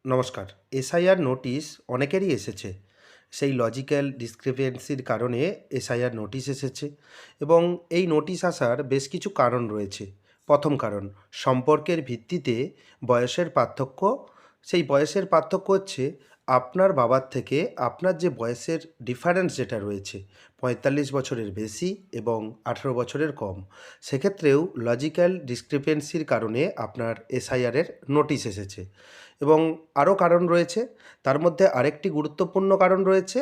নমস্কার। SIR notice অনেকেরই এসেছে। সেই লজিক্যাল ডিসক্রিপেন্সির কারণে এসআইআর নোটিশ এসেছে এবং এই নোটিশ আসার বেশ কিছু কারণ রয়েছে। প্রথম কারণ, সম্পর্কের ভিত্তিতে বয়সের পার্থক্য। সেই বয়সের পার্থক্য হচ্ছে আপনার বাবার থেকে আপনার যে বয়সের ডিফারেন্স যেটা রয়েছে ৪৫ বছরের বেশি এবং ১৮ বছরের কম, সেক্ষেত্রেও লজিক্যাল ডিসক্রিপেন্সির কারণে আপনার এসআইআরের নোটিশ এসেছে। এবং আরও কারণ রয়েছে, তার মধ্যে আরেকটি গুরুত্বপূর্ণ কারণ রয়েছে,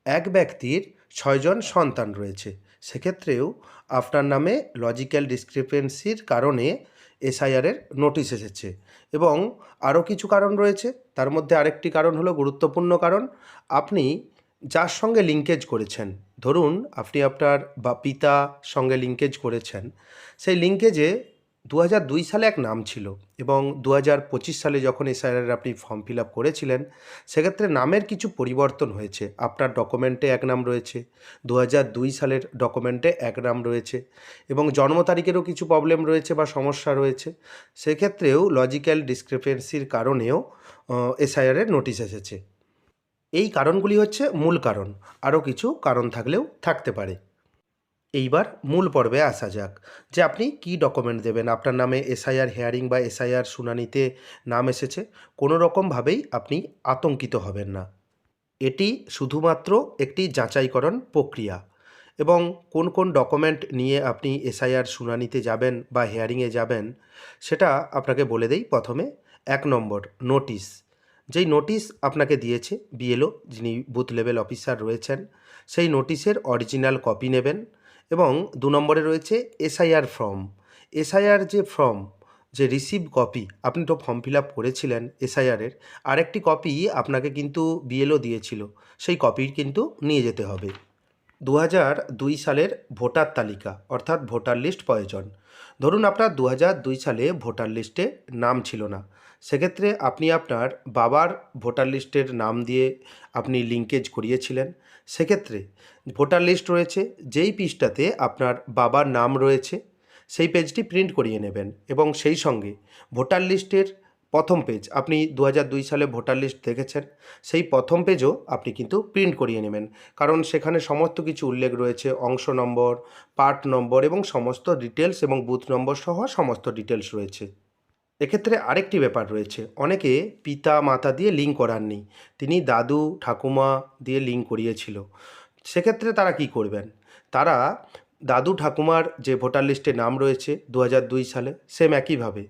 এক ব্যক্তির ৬ জন সন্তান রয়েছে, সেক্ষেত্রেও আপনার নামে লজিক্যাল ডিসক্রিপেন্সির কারণে এসআইআরের নোটিশ এসেছে। এবং আরও কিছু কারণ রয়েছে, তার মধ্যে আরেকটি কারণ হলো গুরুত্বপূর্ণ কারণ, আপনি যার সঙ্গে লিঙ্কেজ করেছেন, ধরুন আপনি আপনার পিতা সঙ্গে লিঙ্কেজ করেছেন, সেই লিঙ্কেজে ২০০২ সালে এক নাম ছিল এবং ২০২৫ সালে যখন এসআইআর আপনি ফর্ম ফিল আপ করেছিলেন, সেক্ষেত্রে নামের কিছু পরিবর্তন হয়েছে। আপনার ডকুমেন্টে এক নাম রয়েছে, ২০০২ সালের ডকুমেন্টে এক নাম রয়েছে এবং জন্ম তারিখেরও কিছু প্রবলেম রয়েছে বা সমস্যা রয়েছে। সেক্ষেত্রেও লজিক্যাল ডিসক্রিপেন্সির কারণেও এসআইআরের নোটিশ এসেছে। এই কারণগুলি হচ্ছে মূল কারণ, আরও কিছু কারণ থাকলেও থাকতে পারে। এইবার মূল পর্বে আসা যাক, যে আপনি কি ডকুমেন্ট দেবেন। আপনার নামে এসআইআর হেয়ারিং বা এসআইআর শুনানিতে নাম এসেছে, কোনো রকমভাবেই আপনি আতঙ্কিত হবেন না। এটি শুধুমাত্র একটি যাচাইকরণ প্রক্রিয়া এবং কোন কোন ডকুমেন্ট নিয়ে আপনি এসআইআর শুনানিতে যাবেন বা হেয়ারিংয়ে যাবেন সেটা আপনাকে বলে দেই। প্রথমে ১ নম্বর, নোটিশ। যেই নোটিশ আপনাকে দিয়েছে বিএলও, যিনি বুথ লেভেল অফিসার রয়েছেন, সেই নোটিশের অরিজিনাল কপি নেবেন। এবং ২ নম্বরে রয়েছে এসআইআর ফর্ম। এসআইআর যে ফর্ম, যে রিসিভ কপি, আপনি তো ফর্ম ফিল আপ করেছিলেন এসআইআরের, আরেকটি কপি আপনাকে কিন্তু বিএলও দিয়েছিল, সেই কপি কিন্তু নিয়ে যেতে হবে। ২০০২ সালের ভোটার তালিকা অর্থাৎ ভোটার লিস্ট প্রয়োজন। ধরুন আপনার ২০০২ সালে ভোটার লিস্টে নাম ছিল না, সেক্ষেত্রে আপনি আপনার বাবার ভোটার লিস্টের নাম দিয়ে আপনি লিঙ্কেজ করিয়েছিলেন। সেক্ষেত্রে ভোটার লিস্ট রয়েছে, যেই পৃষ্ঠাতে আপনার বাবার নাম রয়েছে সেই পেজটি প্রিন্ট করিয়ে নেবেন এবং সেই সঙ্গে ভোটার লিস্টের প্রথম পেজ, আপনি ২০০২ সালে ভোটার লিস্ট দেখেছেন, সেই প্রথম পেজও আপনি কিন্তু প্রিন্ট করিয়ে নেবেন, কারণ সেখানে সমস্ত কিছু উল্লেখ রয়েছে, অংশ নম্বর, পার্ট নম্বর এবং সমস্ত ডিটেলস এবং বুথ নম্বর সহ সমস্ত ডিটেলস রয়েছে। এক্ষেত্রে আরেকটি ব্যাপার রয়েছে, অনেকে পিতা মাতা দিয়ে লিঙ্ক করাননি, তিনি দাদু ঠাকুমা দিয়ে লিঙ্ক করিয়েছিল। সেক্ষেত্রে তারা কি করবেন, তারা দাদু ঠাকুমার যে ভোটার লিস্টে নাম রয়েছে ২০০২ সালে, সেম একইভাবে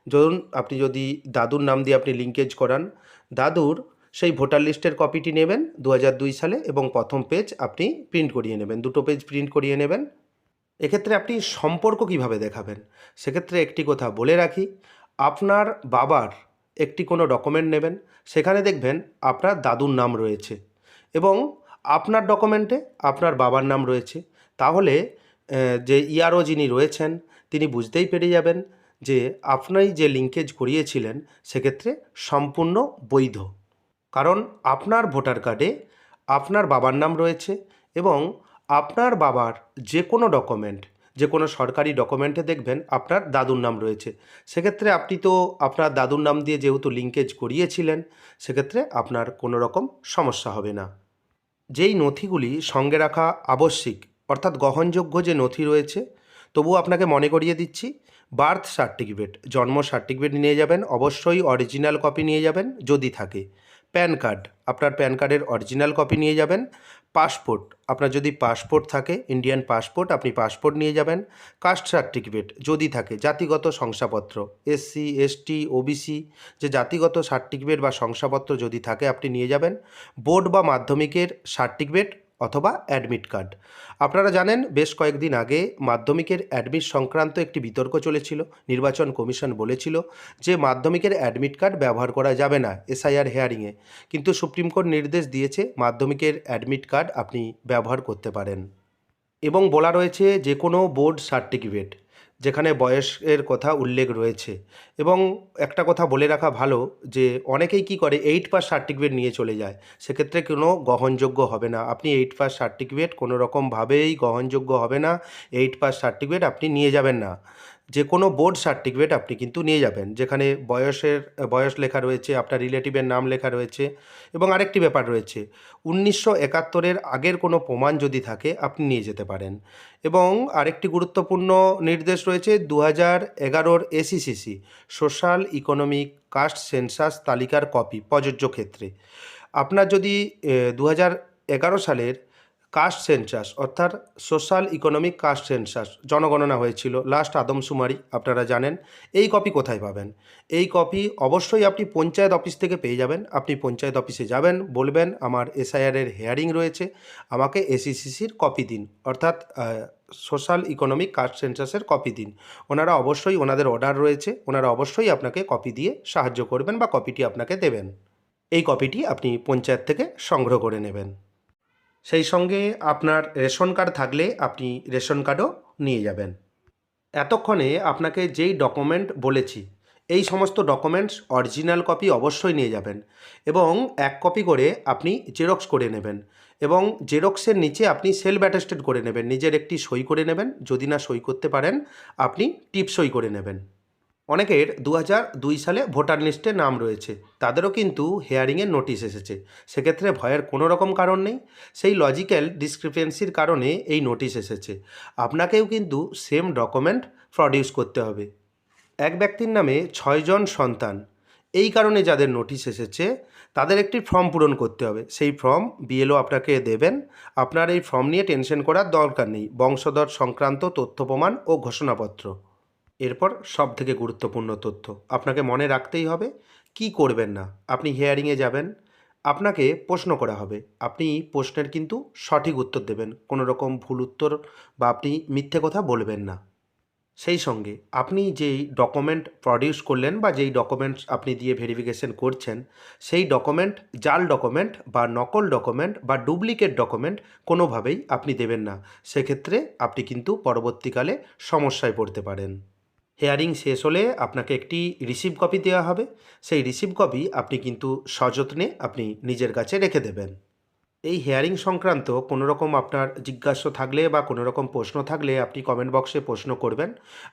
ধরুন আপনি যদি দাদুর নাম দিয়ে আপনি লিঙ্কেজ করান, দাদুর সেই ভোটার লিস্টের কপিটি নেবেন ২০০২ সালে এবং প্রথম পেজ আপনি প্রিন্ট করিয়ে নেবেন, দুটো পেজ প্রিন্ট করিয়ে নেবেন। এক্ষেত্রে আপনি সম্পর্ক কিভাবে দেখাবেন, সেক্ষেত্রে একটি কথা বলে রাখি, আপনার বাবার একটি কোনো ডকুমেন্ট নেবেন, সেখানে দেখবেন আপনার দাদুর নাম রয়েছে এবং আপনার ডকুমেন্টে আপনার বাবার নাম রয়েছে। তাহলে যে ইআরও যিনি রয়েছেন তিনি বুঝতেই পেরে যাবেন যে আপনি যে লিঙ্কেজ করিয়েছিলেন সেক্ষেত্রে সম্পূর্ণ বৈধ, কারণ আপনার ভোটার কার্ডে আপনার বাবার নাম রয়েছে এবং আপনার বাবার যে কোনো ডকুমেন্ট, যে কোনো সরকারি ডকুমেন্টে দেখবেন আপনার দাদুর নাম রয়েছে। সেক্ষেত্রে আপনি তো আপনার দাদুর নাম দিয়ে যেহেতু লিঙ্কেজ করিয়েছিলেন, সেক্ষেত্রে আপনার কোনো রকম সমস্যা হবে না। যেই নথিগুলি সঙ্গে রাখা আবশ্যিক, অর্থাৎ গ্রহণযোগ্য যে নথি রয়েছে, তবুও আপনাকে মনে করিয়ে দিচ্ছি, বার্থ সার্টিফিকেট, জন্ম সার্টিফিকেট নিয়ে যাবেন, অবশ্যই অরিজিনাল কপি নিয়ে যাবেন যদি থাকে। প্যান কার্ড, আপনার প্যান কার্ডের অরিজিনাল কপি নিয়ে যাবেন। পাসপোর্ট, আপনার যদি পাসপোর্ট থাকে ইন্ডিয়ান পাসপোর্ট, আপনি পাসপোর্ট নিয়ে যাবেন। কাস্ট সার্টিফিকেট যদি থাকে, জাতিগত শংসাপত্র, এসসি এসটি ওবিসি যে জাতিগত সার্টিফিকেট বা শংসাপত্র যদি থাকে আপনি নিয়ে যাবেন। বোর্ড বা মাধ্যমিকের সার্টিফিকেট অথবা অ্যাডমিট কার্ড। আপনারা জানেন বেশ কয়েকদিন আগে মাধ্যমিকের অ্যাডমিট সংক্রান্ত একটি বিতর্ক চলেছিল, নির্বাচন কমিশন বলেছিল যে মাধ্যমিকের অ্যাডমিট কার্ড ব্যবহার করা যাবে না এসআইআর হেয়ারিংয়ে, কিন্তু সুপ্রিম কোর্ট নির্দেশ দিয়েছে মাধ্যমিকের অ্যাডমিট কার্ড আপনি ব্যবহার করতে পারেন। এবং বলা রয়েছে যে কোনো বোর্ড সার্টিফিকেট যেখানে বয়সের কথা উল্লেখ রয়েছে। এবং একটা কথা বলে রাখা ভালো যে অনেকেই কি করে 8 পাস সার্টিফিকেট নিয়ে চলে যায়, সেক্ষেত্রে কোনো গ্রহণযোগ্য হবে না। আপনি 8 পাস সার্টিফিকেট কোনো রকমভাবেই গ্রহণযোগ্য হবে না, 8 পাস সার্টিফিকেট আপনি নিয়ে যাবেন না। যে কোনো বোর্ড সার্টিফিকেট আপনি কিন্তু নিয়ে যাবেন, যেখানে বয়স লেখা রয়েছে, আপনার রিলেটিভের নাম লেখা রয়েছে, এবং আরেকটি ব্যাপার রয়েছে, 1971-এর আগের কোনো প্রমাণ যদি থাকে আপনি নিয়ে যেতে পারেন। এবং আরেকটি গুরুত্বপূর্ণ নির্দেশ রয়েছে 2011-র SECC social economic caste census তালিকার কপি প্রযোজ্য ক্ষেত্রে। আপনার যদি 2011 সালের কাস্ট সেন্সাস অর্থাৎ সোশ্যাল ইকোনমিক কাস্ট সেন্সাস জনগণনা হয়েছিল, লাস্ট আদমশুমারি আপনারা জানেন, এই কপি কোথায় পাবেন? এই কপি অবশ্যই আপনি পঞ্চায়েত অফিস থেকে পেয়ে যাবেন। আপনি পঞ্চায়েত অফিসে যাবেন, বলবেন আমার এসআইআরের হেয়ারিং রয়েছে, আমাকে এসইসিসির কপি দিন, অর্থাৎ সোশ্যাল ইকোনমিক কাস্ট সেন্সাসের কপি দিন। ওনারা অবশ্যই, ওনাদের অর্ডার রয়েছে, ওনারা অবশ্যই আপনাকে কপি দিয়ে সাহায্য করবেন বা কপিটি আপনাকে দেবেন। এই কপিটি আপনি পঞ্চায়েত থেকে সংগ্রহ করে নেবেন। সেই সঙ্গে আপনার রেশন কার্ড থাকলে আপনি রেশন কার্ডও নিয়ে যাবেন। এতক্ষণে আপনাকে যেই ডকুমেন্ট বলেছি, এই সমস্ত ডকুমেন্টস অরিজিনাল কপি অবশ্যই নিয়ে যাবেন, এবং 1 কপি করে আপনি জেরক্স করে নেবেন, এবং জেরক্সের নিচে আপনি সেলফ অ্যাটেস্টেড করে নেবেন, নিজের একটি সই করে নেবেন। যদি না সই করতে পারেন আপনি টিপ সই করে নেবেন। অনেকের 2002 সালে ভোটার লিস্টে নাম রয়েছে, তাদেরও কিন্তু হেয়ারিংয়ের নোটিশ এসেছে। সেক্ষেত্রে ভয়ের কোনো রকম কারণ নেই, সেই লজিক্যাল ডিসক্রিপেন্সির কারণে এই নোটিশ এসেছে। আপনাকেও কিন্তু সেম ডকুমেন্ট প্রডিউস করতে হবে। এক ব্যক্তির নামে 6 জন সন্তান, এই কারণে যাদের নোটিশ এসেছে তাদের একটি ফর্ম পূরণ করতে হবে। সেই ফর্ম বিএলও আপনাকে দেবেন। আপনার এই ফর্ম নিয়ে টেনশন করার দরকার নেই, বংশধর সংক্রান্ত তথ্য প্রমাণ ও ঘোষণাপত্র। এরপর সবথেকে গুরুত্বপূর্ণ তথ্য আপনাকে মনে রাখতেই হবে, কি করবেন না। আপনি হিয়ারিংয়ে যাবেন, আপনাকে প্রশ্ন করা হবে, আপনি প্রশ্নের কিন্তু সঠিক উত্তর দেবেন, কোনো রকম ভুল উত্তর বা আপনি মিথ্যে কথা বলবেন না। সেই সঙ্গে আপনি যেই ডকুমেন্ট প্রডিউস করলেন বা যেই ডকুমেন্টস আপনি দিয়ে ভেরিফিকেশন করছেন, সেই ডকুমেন্ট জাল ডকুমেন্ট বা নকল ডকুমেন্ট বা ডুপ্লিকেট ডকুমেন্ট কোনোভাবেই আপনি দেবেন না। সেক্ষেত্রে আপনি কিন্তু পরবর্তীকালে সমস্যায় পড়তে পারেন। হেয়ারিং শেষ হলে আপনাকে একটি রিসিভ কপি দেওয়া হবে, সেই রিসিভ কপি আপনি কিন্তু সযত্নে আপনি নিজের কাছে রেখে দেবেন। এই হেয়ারিং সংক্রান্ত কোনো রকম আপনার জিজ্ঞাসা থাকলে বা কোনো রকম প্রশ্ন থাকলে আপনি কমেন্ট বক্সে প্রশ্ন করবেন,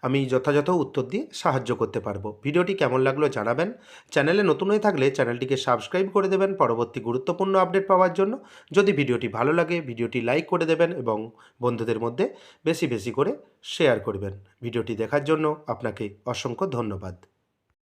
আমি যথাযথ উত্তর দিয়ে সাহায্য করতে পারবো। ভিডিওটি কেমন লাগলো জানাবেন। চ্যানেলে নতুন হয়ে থাকলে চ্যানেলটিকে সাবস্ক্রাইব করে দেবেন পরবর্তী গুরুত্বপূর্ণ আপডেট পাওয়ার জন্য। যদি ভিডিওটি ভালো লাগে ভিডিওটি লাইক করে দেবেন এবং বন্ধুদের মধ্যে বেশি বেশি করে শেয়ার করবেন। ভিডিওটি দেখার জন্য আপনাকে অসংখ্য ধন্যবাদ।